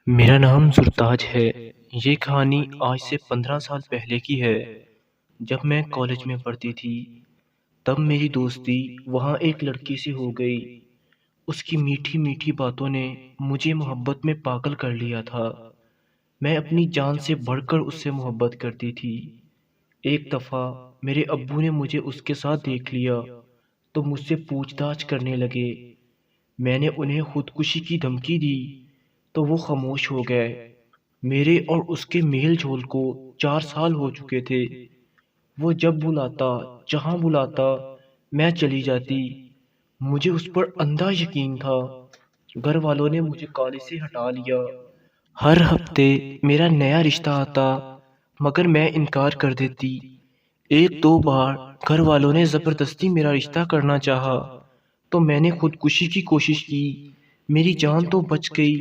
میرا نام سرتاج ہے۔ یہ کہانی آج سے 15 سال پہلے کی ہے۔ جب میں کالج میں پڑھتی تھی تب میری دوستی وہاں ایک لڑکی سے ہو گئی۔ اس کی میٹھی میٹھی باتوں نے مجھے محبت میں پاگل کر لیا تھا۔ میں اپنی جان سے بڑھ کر اس سے محبت کرتی تھی۔ ایک دفعہ میرے ابو نے مجھے اس کے ساتھ دیکھ لیا تو مجھ سے پوچھ تاچھ کرنے لگے۔ میں نے انہیں خودکشی کی دھمکی دی تو وہ خاموش ہو گئے۔ میرے اور اس کے میل جول کو 4 سال ہو چکے تھے۔ وہ جب بلاتا جہاں بلاتا میں چلی جاتی۔ مجھے اس پر اندھا یقین تھا۔ گھر والوں نے مجھے کالج سے ہٹا لیا۔ ہر ہفتے میرا نیا رشتہ آتا مگر میں انکار کر دیتی۔ ایک دو بار گھر والوں نے زبردستی میرا رشتہ کرنا چاہا تو میں نے خودکشی کی کوشش کی۔ میری جان تو بچ گئی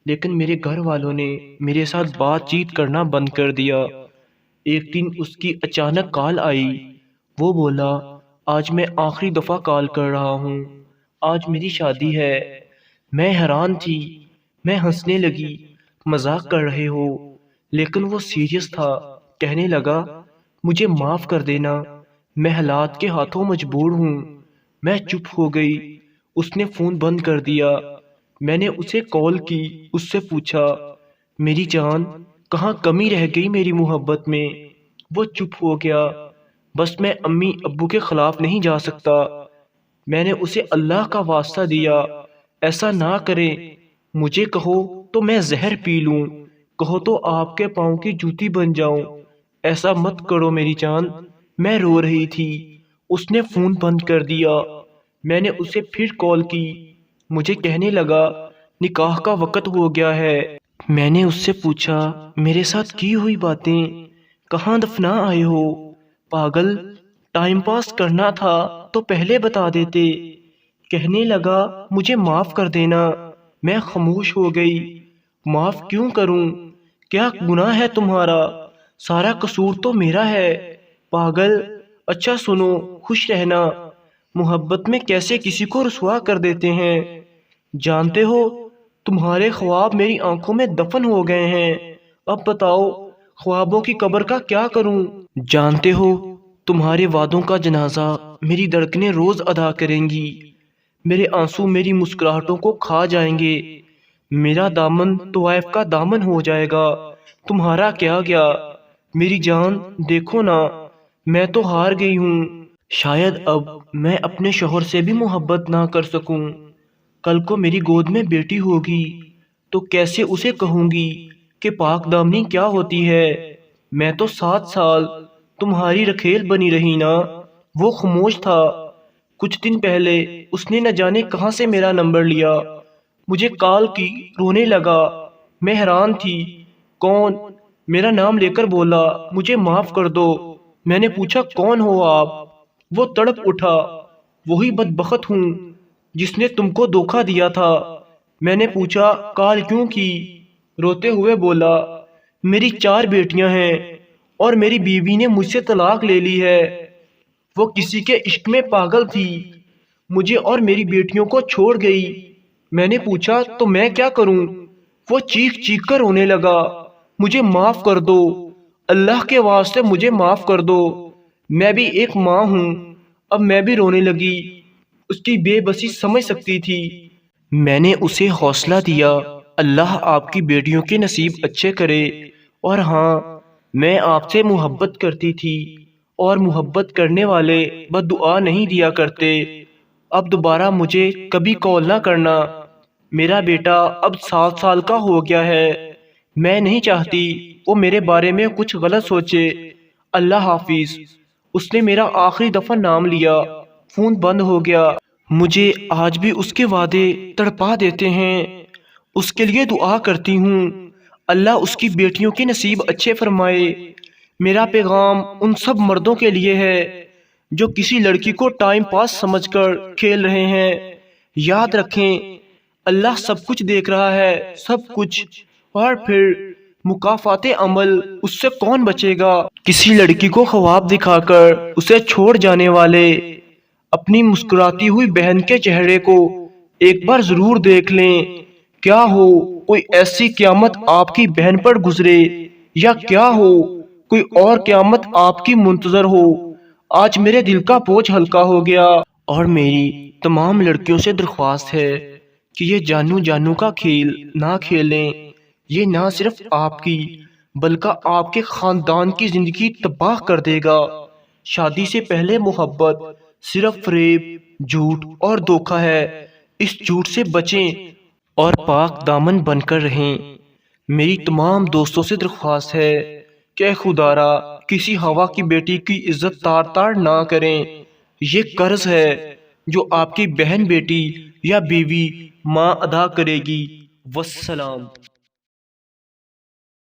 لیکن میرے گھر والوں نے میرے ساتھ بات چیت کرنا بند کر دیا۔ ایک دن اس کی اچانک کال آئی۔ وہ بولا، آج میں آخری دفعہ کال کر رہا ہوں، آج میری شادی ہے۔ میں حیران تھی۔ میں ہنسنے لگی، مذاق کر رہے ہو؟ لیکن وہ سیریس تھا۔ کہنے لگا، مجھے معاف کر دینا، میں حالات کے ہاتھوں مجبور ہوں۔ میں چپ ہو گئی۔ اس نے فون بند کر دیا۔ میں نے اسے کال کی، اس سے پوچھا، میری جان کہاں کمی رہ گئی میری محبت میں؟ وہ چپ ہو گیا۔ بس میں امی ابو کے خلاف نہیں جا سکتا۔ میں نے اسے اللہ کا واسطہ دیا، ایسا نہ کرے، مجھے کہو تو میں زہر پی لوں، کہو تو آپ کے پاؤں کی جوتی بن جاؤں، ایسا مت کرو میری جان۔ میں رو رہی تھی۔ اس نے فون بند کر دیا۔ میں نے اسے پھر کال کی۔ مجھے کہنے لگا، نکاح کا وقت ہو گیا ہے۔ میں نے اس سے پوچھا، میرے ساتھ کی ہوئی باتیں کہاں دفنا آئے ہو؟ پاگل، ٹائم پاس کرنا تھا تو پہلے بتا دیتے۔ کہنے لگا، مجھے معاف کر دینا۔ میں خاموش ہو گئی۔ معاف کیوں کروں؟ کیا گناہ ہے تمہارا؟ سارا قصور تو میرا ہے۔ پاگل، اچھا سنو، خوش رہنا۔ محبت میں کیسے کسی کو رسوا کر دیتے ہیں۔ جانتے ہو، تمہارے خواب میری آنکھوں میں دفن ہو گئے ہیں۔ اب بتاؤ، خوابوں کی قبر کا کیا کروں؟ جانتے ہو، تمہارے وعدوں کا جنازہ میری دھڑکنیں روز ادا کریں گی۔ میرے آنسو میری مسکراہٹوں کو کھا جائیں گے۔ میرا دامن طوائف کا دامن ہو جائے گا۔ تمہارا کیا گیا؟ میری جان دیکھو نا، میں تو ہار گئی ہوں۔ شاید اب میں اپنے شوہر سے بھی محبت نہ کر سکوں۔ کل کو میری گود میں بیٹی ہوگی تو کیسے اسے کہوں گی کہ پاک دامنی کیا ہوتی ہے؟ میں تو 7 سال تمہاری رکھیل بنی رہی نا۔ وہ خاموش تھا۔ کچھ دن پہلے اس نے نہ جانے کہاں سے میرا نمبر لیا۔ مجھے کال کی، رونے لگا۔ میں حیران تھی۔ کون؟ میرا نام لے کر بولا، مجھے معاف کر دو۔ میں نے پوچھا، کون ہو آپ؟ وہ تڑپ اٹھا، وہی بدبخت ہوں جس نے تم کو دھوکا دیا تھا۔ میں نے پوچھا، کال کیوں کی؟ روتے ہوئے بولا، میری 4 بیٹیاں ہیں اور میری بیوی نے مجھ سے طلاق لے لی ہے۔ وہ کسی کے عشق میں پاگل تھی، مجھے اور میری بیٹیوں کو چھوڑ گئی۔ میں نے پوچھا، تو میں کیا کروں؟ وہ چیخ چیخ کر رونے لگا، مجھے معاف کر دو، اللہ کے واسطے مجھے معاف کر دو، میں بھی ایک ماں ہوں۔ اب میں بھی رونے لگی۔ اس کی بے بسی سمجھ سکتی تھی۔ میں نے اسے حوصلہ دیا، اللہ آپ کی بیٹیوں کے نصیب اچھے کرے، اور ہاں، میں آپ سے محبت کرتی تھی اور محبت کرنے والے بد دعا نہیں دیا کرتے۔ اب دوبارہ مجھے کبھی کال نہ کرنا۔ میرا بیٹا اب 7 سال کا ہو گیا ہے۔ میں نہیں چاہتی وہ میرے بارے میں کچھ غلط سوچے۔ اللہ حافظ۔ اس نے میرا آخری دفعہ نام لیا۔ فون بند ہو گیا۔ مجھے آج بھی اس کے وعدے تڑپا دیتے ہیں۔ اس کے لیے دعا کرتی ہوں، اللہ اس کی بیٹیوں کے نصیب اچھے فرمائے۔ میرا پیغام ان سب مردوں کے لیے ہے جو کسی لڑکی کو ٹائم پاس سمجھ کر کھیل رہے ہیں۔ یاد رکھیں، اللہ سب کچھ دیکھ رہا ہے، سب کچھ، اور پھر مکافات عمل اس سے کون بچے گا؟ کسی لڑکی کو خواب دکھا کر اسے چھوڑ جانے والے اپنی مسکراتی ہوئی بہن کے چہرے کو ایک بار ضرور دیکھ لیں کیا ہو کوئی ایسی قیامت آپ کی بہن پر گزرے، یا کیا ہو کوئی اور قیامت آپ کی منتظر ہو۔ آج میرے دل کا بوجھ ہلکا ہو گیا، اور میری تمام لڑکیوں سے درخواست ہے کہ یہ جانو جانو کا کھیل نہ کھیلیں۔ یہ نہ صرف آپ کی بلکہ آپ کے خاندان کی زندگی تباہ کر دے گا۔ شادی سے پہلے محبت صرف فریب، جھوٹ اور دھوکہ ہے۔ اس جھوٹ سے بچیں اور پاک دامن بن کر رہیں۔ میری تمام دوستوں سے درخواست ہے کہ خدا را کسی ہوا کی بیٹی کی عزت تار تار نہ کریں۔ یہ قرض ہے جو آپ کی بہن، بیٹی یا بیوی ماں ادا کرے گی۔ والسلام۔